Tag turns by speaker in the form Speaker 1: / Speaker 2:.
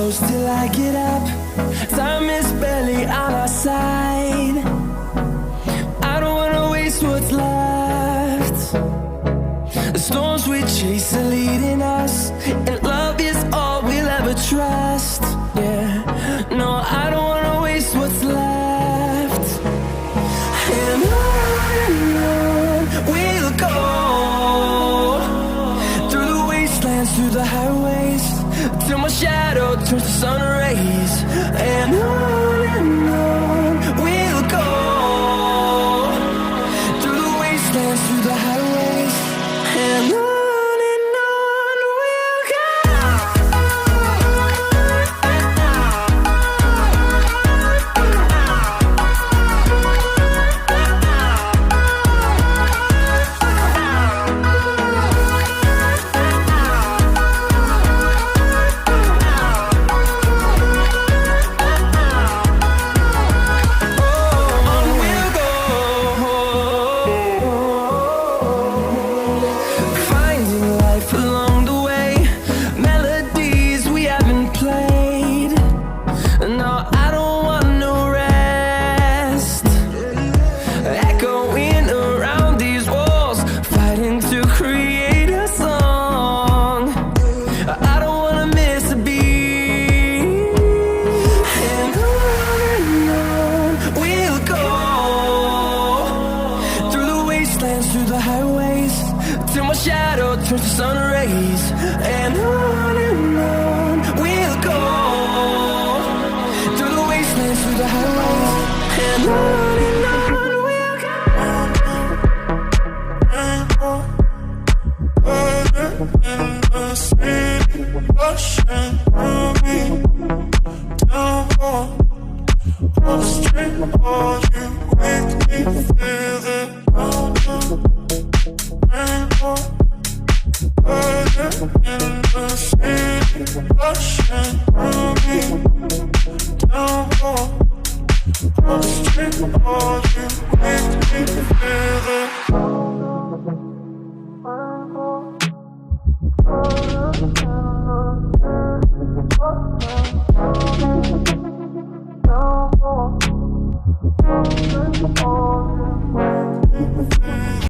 Speaker 1: close till I get up. Time is barely on our side. I don't wanna waste what's left. The storms we chase are leading us, and love is all we'll ever trust. Yeah, no, I don't wanna waste what's left. And on we'll go, through the wastelands, through the highways, till my shadow turns to sun rays. And on we'll go, through the wastelands, through the highways, and on we'll go. Through the highways, till my shadow turns to sun rays. And on we'll go, through the wastelands, through the highways, and on we'll go. In the sea, rushing through me, down on the street, all you make me feel it. In the sea, rushing through me, down on the street, all you make me feel it.